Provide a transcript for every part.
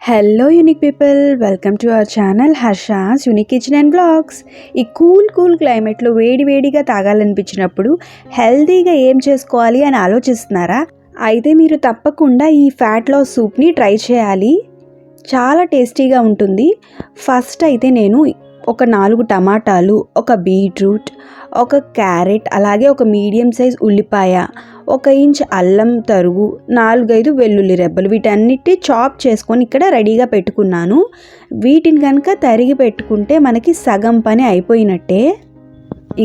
Hello unique people, welcome to our channel Harsha's unique kitchen and blogs. ఈ cool క్లైమేట్లో వేడిగా తాగాలనిపించినప్పుడు హెల్తీగా ఏం చేసుకోవాలి అని ఆలోచిస్తున్నారా? అయితే మీరు తప్పకుండా ఈ ఫ్యాట్ లాస్ సూప్ని ట్రై చేయాలి. చాలా టేస్టీగా ఉంటుంది. ఫస్ట్ అయితే నేను ఒక 4 టమాటాలు, ఒక బీట్రూట్, ఒక క్యారెట్, అలాగే ఒక మీడియం సైజ్ ఉల్లిపాయ, 1 ఇంచ్ అల్లం తరుగు, 4-5 వెల్లుల్లి రెబ్బలు, వీటన్నిటి చాప్ చేసుకొని ఇక్కడ రెడీగా పెట్టుకున్నాను. వీటిని కనుక తరిగి పెట్టుకుంటే మనకి సగం పని అయిపోయినట్టే.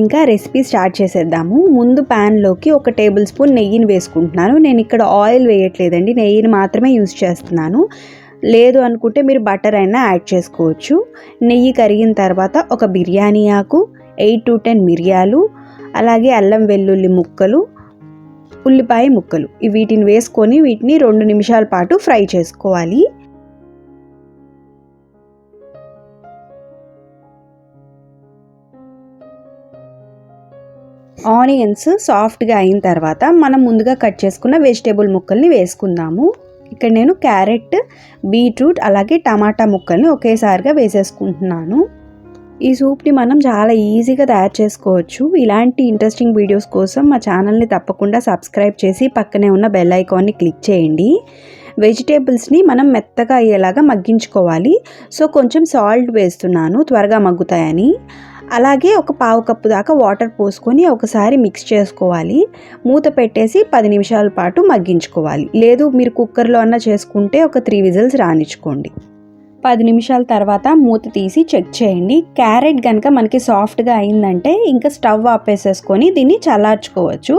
ఇంకా రెసిపీ స్టార్ట్ చేసేద్దాము. ముందు ప్యాన్లోకి 1 టేబుల్ స్పూన్ నెయ్యిని వేసుకుంటున్నాను. నేను ఇక్కడ ఆయిల్ వేయట్లేదండి, నెయ్యిని మాత్రమే యూజ్ చేస్తున్నాను. లేదు అనుకుంటే మీరు బటర్ అయినా యాడ్ చేసుకోవచ్చు. నెయ్యి కరిగిన తర్వాత ఒక బిర్యానీ ఆకు, 8 to 10 మిరియాలు, అలాగే అల్లం వెల్లుల్లి ముక్కలు, ఉల్లిపాయ ముక్కలు, వీటిని వేసుకొని వీటిని 2 నిమిషాల పాటు ఫ్రై చేసుకోవాలి. ఆనియన్స్ సాఫ్ట్గా అయిన తర్వాత మనం ముందుగా కట్ చేసుకున్న వెజిటేబుల్ ముక్కల్ని వేసుకుందాము. ఇక్కడ నేను క్యారెట్, బీట్రూట్, అలాగే టమాటా ముక్కల్ని ఒకేసారిగా వేసేసుకుంటున్నాను. ఈ సూప్ని మనం చాలా ఈజీగా తయారు చేసుకోవచ్చు. ఇలాంటి ఇంట్రెస్టింగ్ వీడియోస్ కోసం మా ఛానల్ని తప్పకుండా సబ్స్క్రైబ్ చేసి పక్కనే ఉన్న బెల్ ఐకాన్ని క్లిక్ చేయండి. వెజిటేబుల్స్ని మనం మెత్తగా అయ్యేలాగా మగ్గించుకోవాలి. సో కొంచెం సాల్ట్ వేస్తున్నాను త్వరగా మగ్గుతాయని. అలాగే ఒక 1/2 కప్పు దాకా వాటర్ పోసుకొని ఒకసారి మిక్స్ చేసుకోవాలి. మూత పెట్టేసి 10 నిమిషాల పాటు మగ్గించుకోవాలి. లేదు మీరు కుక్కర్లో అన్నా చేసుకుంటే ఒక 3 విజిల్స్ రానిచ్చుకోండి. 10 నిమిషాల తర్వాత మూత తీసి చెక్ చేయండి. క్యారెట్ కనుక మనకి సాఫ్ట్గా అయిందంటే ఇంకా స్టవ్ ఆపేసేసుకొని దీన్ని చల్లార్చుకోవచ్చు.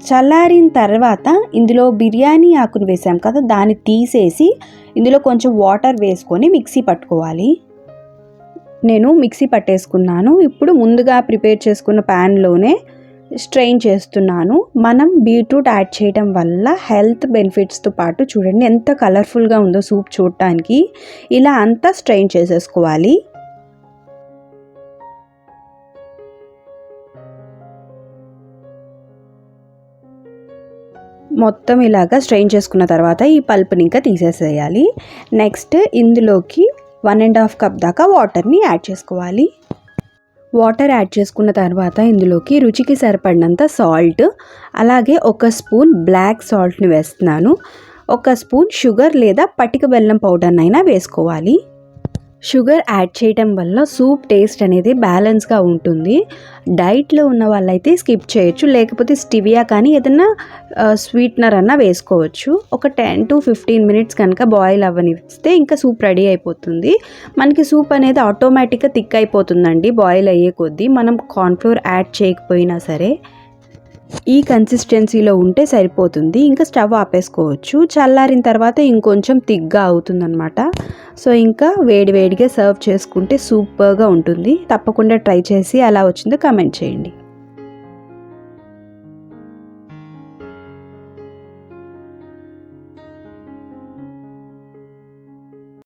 చల్లారిన తర్వాత ఇందులో బిర్యానీ ఆకును వేసాం కదా, దాన్ని తీసేసి ఇందులో కొంచెం వాటర్ వేసుకొని మిక్సీ పట్టుకోవాలి. నేను మిక్సీ పట్టేసుకున్నాను. ఇప్పుడు ముందుగా ప్రిపేర్ చేసుకున్న ప్యాన్లోనే స్ట్రెయిన్ చేస్తున్నాను. మనం బీట్రూట్ యాడ్ చేయడం వల్ల హెల్త్ బెనిఫిట్స్తో పాటు చూడండి ఎంత కలర్ఫుల్గా ఉందో సూప్ చూడటానికి. ఇలా అంతా స్ట్రెయిన్ చేసేసుకోవాలి. మొత్తం ఇలాగా స్ట్రెయిన్ చేసుకున్న తర్వాత ఈ పల్ప్ని ఇంకా తీసేసేయాలి. నెక్స్ట్ ఇందులోకి 1.5 కప్ దాకా వాటర్ని యాడ్ చేసుకోవాలి. వాటర్ యాడ్ చేసుకున్న తర్వాత ఇందులోకి రుచికి సరిపడినంత సాల్ట్, అలాగే 1 స్పూన్ బ్లాక్ సాల్ట్ని వేస్తున్నాను. 1 స్పూన్ షుగర్ లేదా పటిక బెల్లం పౌడర్ని అయినా వేసుకోవాలి. షుగర్ యాడ్ చేయటం వల్ల సూప్ టేస్ట్ అనేది బ్యాలెన్స్గా ఉంటుంది. డైట్లో ఉన్న వాళ్ళైతే స్కిప్ చేయొచ్చు, లేకపోతే స్టివియా కానీ ఏదైనా స్వీట్నర్ అన్నా వేసుకోవచ్చు. ఒక 10 to 15 మినిట్స్ కనుక బాయిల్ అవ్వనిస్తే ఇంకా సూప్ రెడీ అయిపోతుంది. మనకి సూప్ అనేది ఆటోమేటిక్గా థిక్ అయిపోతుందండి బాయిల్ అయ్యే కొద్దీ. మనం కార్న్ఫ్లోర్ యాడ్ చేయకపోయినా సరే ఈ కన్సిస్టెన్సీలో ఉంటే సరిపోతుంది. ఇంకా స్టవ్ ఆపేసుకోవచ్చు. చల్లారిన తర్వాత ఇంకొంచెం థిక్గా అవుతుందన్నమాట. సో ఇంకా వేడిగా సర్వ్ చేసుకుంటే సూపర్గా ఉంటుంది. తప్పకుండా ట్రై చేసి ఎలా వచ్చిందో కామెంట్ చేయండి.